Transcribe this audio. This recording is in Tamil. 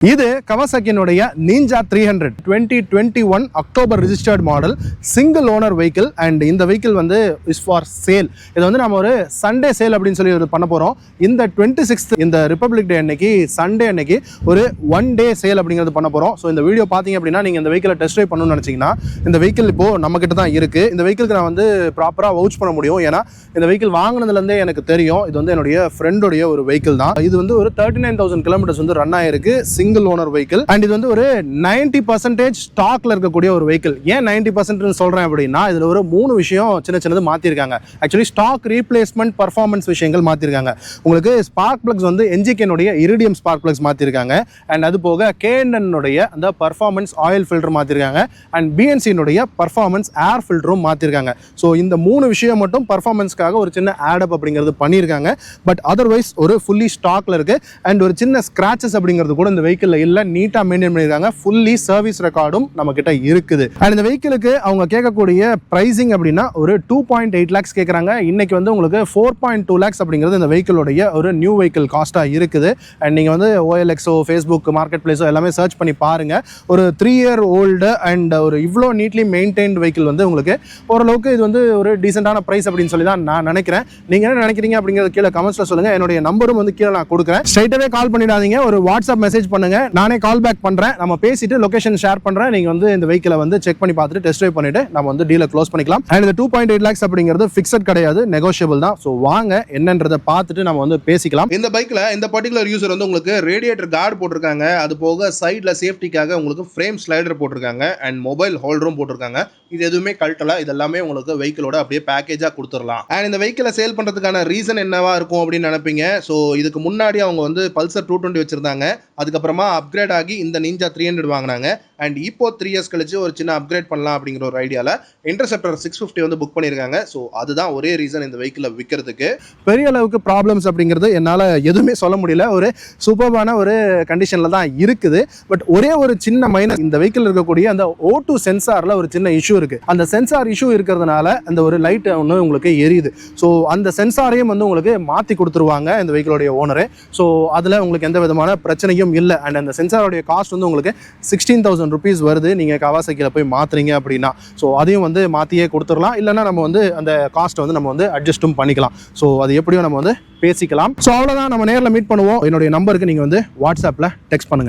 இது கவாசாக்கியினுடைய Ninja 300 2021 October registered model single owner vehicle. And இந்த வெஹிக்கிள் வந்து இஸ் ஃபார் சேல். இது வந்து நம்ம ஒரு சண்டே சேல் அப்படின்னு சொல்லி பண்ண போகிறோம். இந்த 26th இந்த ரிப்பப்ளிக் டே அன்னைக்கு சண்டே அன்னைக்கு ஒரு 1 டே சேல் அப்படிங்கிறது பண்ண போகிறோம். ஸோ இந்த வீடியோ பார்த்தீங்க அப்படின்னா நீங்கள் இந்த வெஹிக்கிளை டெஸ்ட் ட்ரைவ் பண்ணணும்னு நினச்சிங்கன்னா இந்த வெஹிக்கிள் இப்போது நம்மக்கிட்ட தான் இருக்குது. இந்த வெஹிக்கிளுக்கு நான் வந்து ப்ராப்பராக வவுச் பண்ண முடியும். ஏன்னா இந்த வெஹிக்கிள் வாங்கினதுலேருந்தே எனக்கு தெரியும். இது வந்து என்னுடைய ஃப்ரெண்டோடைய ஒரு வெஹிக்கிள் தான். இது வந்து ஒரு 39,000 கிலோமீட்டர்ஸ் வந்து ரன் ஆயிருக்கு. Single owner vehicle. அண்ட் இது வந்து ஒரு 90% ஸ்டாக்ல இருக்கக்கூடிய ஒரு வெஹிக்கிள். ஏன் 90% சொல்றேன் அப்படின்னா இதுல ஒரு 3 விஷயம் சின்னது மாத்திருக்காங்க. ஆக்சுவலி ஸ்டாக் ரீப்ளேஸ்மெண்ட் பர்ஃபார்மன்ஸ் விஷயங்கள் மாத்திருக்காங்க. உங்களுக்கு ஸ்பார்க் பிளக்ஸ் வந்து என்ஜிகேனுடைய இரிடியம் ஸ்பார்க் பிளக்ஸ் மாத்திருக்காங்க. அண்ட் அது போக கேஎன்என்னுடைய அந்த பர்ஃபார்மன்ஸ் ஆயில் ஃபில்டர் மாத்திருக்காங்க. அண்ட் பிஎன்சினுடைய பர்ஃபார்மன்ஸ் ஏர் ஃபில்டரும் மாத்திருக்காங்க. ஸோ இந்த 3 விஷயம் மட்டும் பர்ஃபார்மன்ஸ்க்காக ஒரு சின்ன ஆடப் அப்படிங்கிறது பண்ணியிருக்காங்க. பட் அதர்வைஸ் ஒரு ஃபுல்லி ஸ்டாக்ல இருக்கு. அண்ட் ஒரு சின்ன ஸ்கிராச்சஸ் அப்படிங்கிறது கூட இந்த வெஹிக்கிள் இல்ல, நீட்டா மெயின்டைன் பண்ணிருக்காங்க. ஃபுல்லி சர்வீஸ் ரெக்கார்டும் நம்ம கிட்ட இருக்குது. அண்ட் இந்த வெஹிக்கிளுக்கு அவங்க கேட்கக்கூடிய பிரைசிங் அப்படின்னா ஒரு 2.8 lakhs கேட்கறாங்க. இன்னைக்கு வந்து உங்களுக்கு 4.2 lakhs அப்படிங்கிறது இந்த வெஹிக்கிளோடைய ஒரு நியூ வெஹிக்கிள் காஸ்டா இருக்குது. அண்ட் நீங்க வந்து OLXO, ஃபேஸ்புக் மார்க்கெட் பிளேஸோ எல்லாமே சர்ச் பண்ணி பாருங்க. ஒரு 3 year ஓல்டு அண்ட் ஒரு இவ்வளோ நீட்லி மெயின்டைன்ட் வெஹிக்கிள் வந்து உங்களுக்கு ஓரளவுக்கு இது வந்து ஒரு டீசென்டான பிரைஸ் அப்படின்னு சொல்லி தான் நான் நினைக்கிறேன். நீங்க என்ன நினைக்கிறீங்க அப்படிங்கிறது கீழே கமெண்ட்ஸ்ல சொல்லுங்க. என்னுடைய நம்பரும் வந்து கீழே நான் கொடுக்குறேன். ஸ்ட்ரைட்டாவே கால் பண்ணிடாதீங்க, ஒரு வாட்ஸ்அப் மெசேஜ் பண்ணுங்க. நானே கால் பேக் பண்றேன். நம்ம பேசிட்டு லொகேஷன் ஷேர் பண்றேன். நீங்க வந்து இந்த வெஹிக்கிளை வந்து செக் பண்ணி பார்த்துட்டு டெஸ்ட் ட்ரைவ் பண்ணிட்டு நம்ம வந்து டீலை க்ளோஸ் பண்ணிக்கலாம். அண்ட் இந்த 2.8 lakhs அப்படிங்கிறது ஃபிக்ஸட் கிடையாது, நெகோஷியபிள் தான். ஸோ வாங்க என்னன்றதை பார்த்துட்டு நம்ம வந்து பேசிக்கலாம். இந்த பைக்ல இந்த பர்டிகுலர் யூசர் வந்து உங்களுக்கு ரேடியேட்டர் கார்டு போட்டிருக்காங்க. அது போக சைட்ல சேஃப்டிக்காக உங்களுக்கு ஃப்ரேம் ஸ்லைடர் போட்டிருக்காங்க. அண்ட் மொபைல் ஹோல்டரும் போட்டிருக்காங்க. இது எதுவுமே கழட்டல. இது எல்லாமே உங்களுக்கு வெஹிக்கிளோட அப்படியே பேக்கேஜா கொடுத்துடலாம். அண்ட் இந்த வெஹிக்கிளை சேல் பண்றதுக்கான ரீசன் என்னவா இருக்கும் அப்படின்னு நினைப்பீங்க. ஸோ இதுக்கு முன்னாடி அவங்க வந்து பல்சர் 220 வச்சிருந்தாங்க. அதுக்கப்புறமா அப்கிரேட் ஆகி இந்த நிஞ்சா 300 வாங்கினாங்க. அண்ட் இப்போ 3 years கழிச்சு ஒரு சின்ன அப்கிரேட் பண்ணலாம் அப்படிங்கிற ஒரு ஐடியால இன்டர்செப்டர் 650 வந்து புக் பண்ணியிருக்காங்க. ஸோ அதுதான் ஒரே ரீசன் இந்த வெஹிக்கிளை விற்கிறதுக்கு. பெரிய அளவுக்கு ப்ராப்ளம்ஸ் அப்படிங்கிறது என்னால் எதுவுமே சொல்ல முடியல. ஒரு சூப்பர்பான ஒரு கண்டிஷனில் தான் இருக்குது. பட் ஒரே ஒரு சின்ன மைனஸ், இந்த வெஹிக்கிள் இருக்கக்கூடிய அந்த O2 சென்சாரில் ஒரு சின்ன இஷ்யூ இருக்கு. அந்த சென்சார் இஷ்யூ இருக்கிறதுனால அந்த ஒரு லைட் ஒன்று உங்களுக்கு எரியுது. ஸோ அந்த சென்சாரையும் வந்து உங்களுக்கு மாற்றி கொடுத்துருவாங்க இந்த வெஹிக்கிளோடைய ஓனரு. ஸோ அதில் உங்களுக்கு எந்த விதமான பிரச்சனையும் இல்லை. அண்ட் அந்த சென்சாரோடைய காஸ்ட் வந்து உங்களுக்கு 16,000 rupees வருது நீங்க கவாசாக்கியில் போய் மாத்துறீங்க அப்படின்னா. ஸோ அதையும் வந்து மாற்றியே கொடுத்துடலாம். இல்லைன்னா நம்ம வந்து அந்த காஸ்ட்டை வந்து நம்ம வந்து அட்ஜஸ்ட்டும் பண்ணிக்கலாம். ஸோ அது எப்படியும் நம்ம வந்து பேசிக்கலாம். ஸோ அவ்வளோதான், நம்ம நேரில் மீட் பண்ணுவோம். என்னுடைய நம்பருக்கு நீங்கள் வந்து வாட்ஸ்அப்பில் டெக்ஸ்ட் பண்ணுங்க.